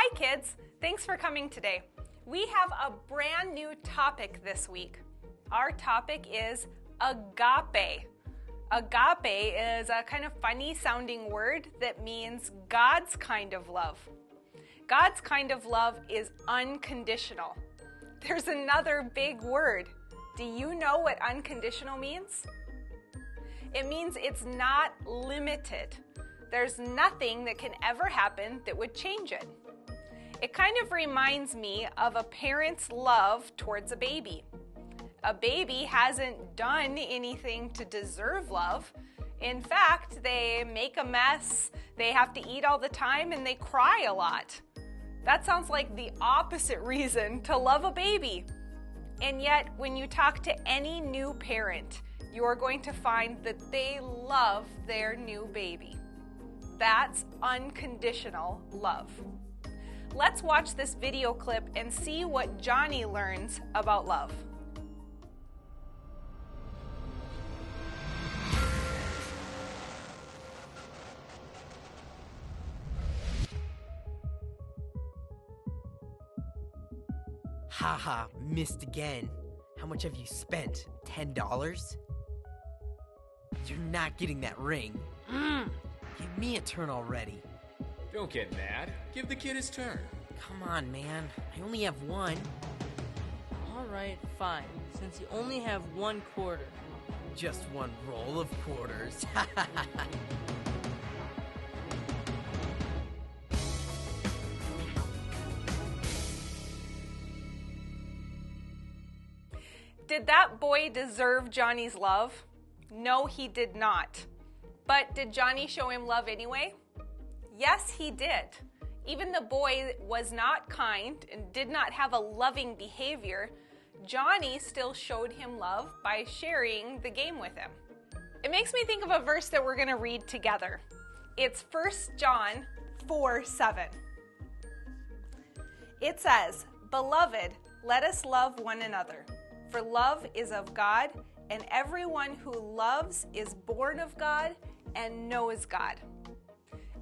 Hi kids, thanks for coming today. We have a brand new topic this week. Our topic is agape. Agape is a kind of funny sounding word that means God's kind of love. God's kind of love is unconditional. There's another big word. Do you know what unconditional means? It means it's not limited. There's nothing that can ever happen that would change it. It kind of reminds me of a parent's love towards a baby. A baby hasn't done anything to deserve love. In fact, they make a mess, they have to eat all the time, and they cry a lot. That sounds like the opposite reason to love a baby. And yet, when you talk to any new parent, you are going to find that they love their new baby. That's unconditional love. Let's watch this video clip and see what Johnny learns about love. Haha, missed again. How much have you spent? $10? You're not getting that ring. Give me a turn already. Don't get mad. Give the kid his turn. Come on, man. I only have one. Alright, fine. Since you only have 1 quarter. Just one roll of quarters. Did that boy deserve Johnny's love? No, he did not. But did Johnny show him love anyway? Yes, he did. Even the boy was not kind and did not have a loving behavior. Johnny still showed him love by sharing the game with him. It makes me think of a verse that we're going to read together. It's 1 John 4:7. It says, "Beloved, let us love one another, for love is of God, and everyone who loves is born of God and knows God."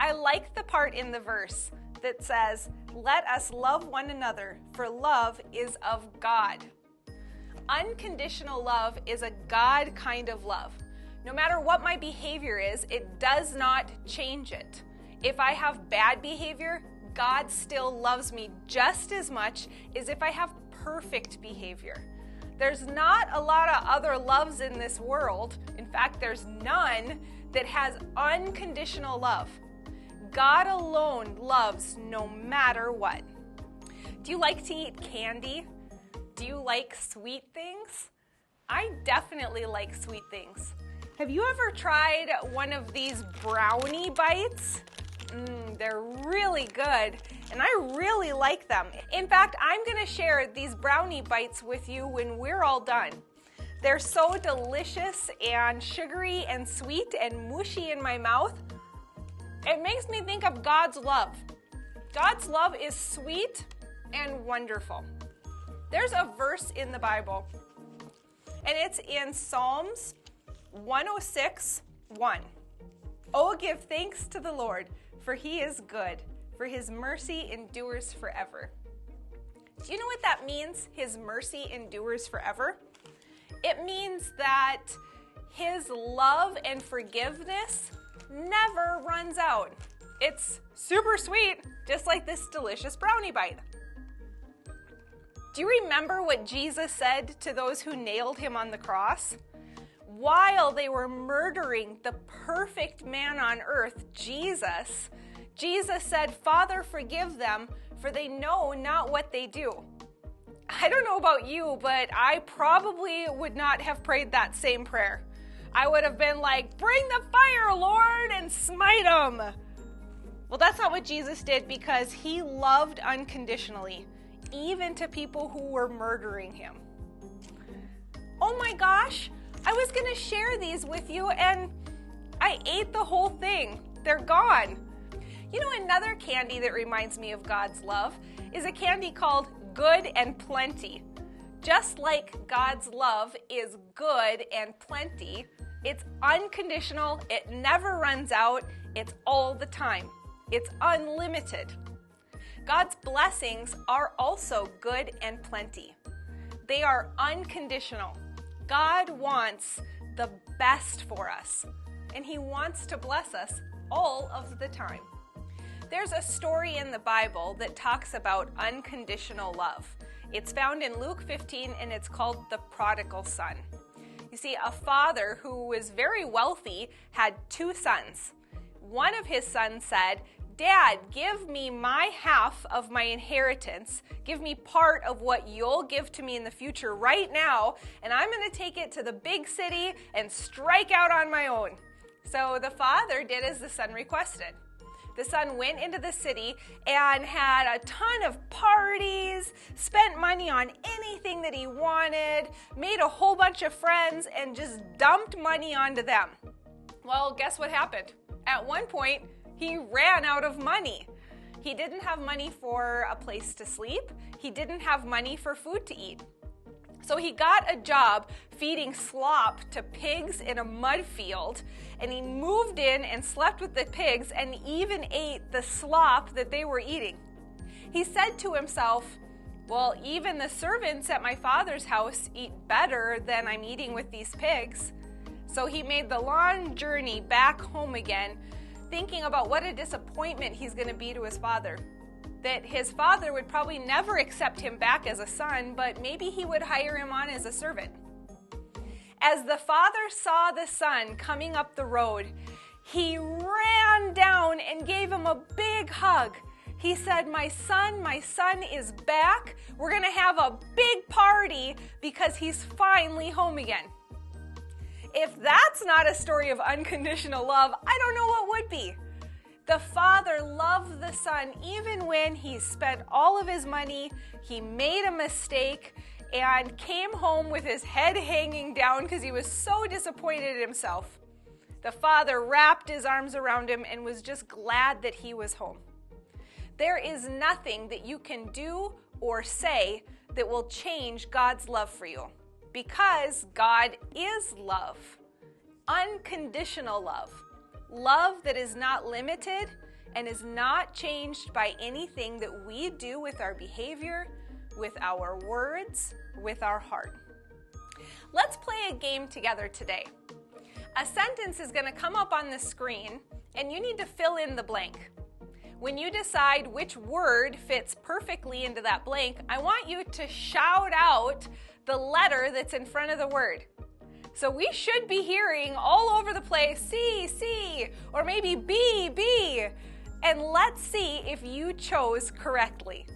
I like the part in the verse that says, "Let us love one another, for love is of God." Unconditional love is a God kind of love. No matter what my behavior is, it does not change it. If I have bad behavior, God still loves me just as much as if I have perfect behavior. There's not a lot of other loves in this world. In fact, there's none that has unconditional love. God alone loves no matter what. Do you like to eat candy? Do you like sweet things? I definitely like sweet things. Have you ever tried one of these brownie bites? They're really good, and I really like them. In fact, I'm going to share these brownie bites with you when we're all done. They're so delicious and sugary and sweet and mushy in my mouth. It makes me think of God's love. God's love is sweet and wonderful. There's a verse in the Bible, and it's in Psalms 106:1. "Oh, give thanks to the Lord, for he is good, for his mercy endures forever." Do you know what that means, his mercy endures forever? It means that his love and forgiveness never runs out. It's super sweet, just like this delicious brownie bite. Do you remember what Jesus said to those who nailed him on the cross? While they were murdering the perfect man on earth, Jesus said, "Father, forgive them, for they know not what they do." I don't know about you, but I probably would not have prayed that same prayer. I would have been like, "Bring the fire, Lord, and smite them." Well, that's not what Jesus did, because he loved unconditionally, even to people who were murdering him. Oh my gosh, I was going to share these with you, and I ate the whole thing. They're gone. You know, another candy that reminds me of God's love is a candy called Good and Plenty. Just like God's love is good and plenty, it's unconditional, it never runs out, it's all the time. It's unlimited. God's blessings are also good and plenty. They are unconditional. God wants the best for us, and He wants to bless us all of the time. There's a story in the Bible that talks about unconditional love. It's found in Luke 15, and it's called the prodigal son. You see, a father who was very wealthy had 2 sons. One of his sons said, "Dad, give me my half of my inheritance. Give me part of what you'll give to me in the future right now, and I'm going to take it to the big city and strike out on my own." So the father did as the son requested. The son went into the city and had a ton of parties, spent money on anything that he wanted, made a whole bunch of friends, and just dumped money onto them. Well, guess what happened? At one point, he ran out of money. He didn't have money for a place to sleep. He didn't have money for food to eat. So he got a job feeding slop to pigs in a mud field, and he moved in and slept with the pigs and even ate the slop that they were eating. He said to himself, "Well, even the servants at my father's house eat better than I'm eating with these pigs." So he made the long journey back home again, thinking about what a disappointment he's going to be to his father. That his father would probably never accept him back as a son, but maybe he would hire him on as a servant. As the father saw the son coming up the road, he ran down and gave him a big hug. He said, my son is back. We're going to have a big party because he's finally home again." If that's not a story of unconditional love, I don't know what would be. The father loved the son even when he spent all of his money, he made a mistake, and came home with his head hanging down because he was so disappointed in himself. The father wrapped his arms around him and was just glad that he was home. There is nothing that you can do or say that will change God's love for you, because God is love. Unconditional love. Love that is not limited and is not changed by anything that we do with our behavior, with our words, with our heart. Let's play a game together today. A sentence is going to come up on the screen, and you need to fill in the blank. When you decide which word fits perfectly into that blank, I want you to shout out the letter that's in front of the word. So we should be hearing all over the place, C, C, or maybe B, B. And let's see if you chose correctly.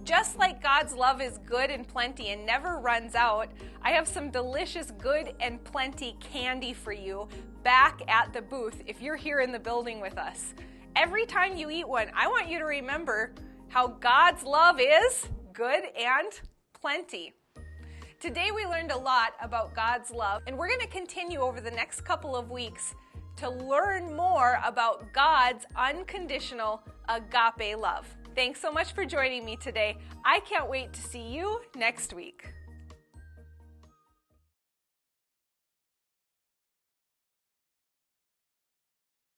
Just like God's love is good and plenty and never runs out, I have some delicious Good and Plenty candy for you back at the booth if you're here in the building with us. Every time you eat one, I want you to remember how God's love is good and plenty. Today we learned a lot about God's love, and we're going to continue over the next couple of weeks to learn more about God's unconditional agape love. Thanks so much for joining me today. I can't wait to see you next week.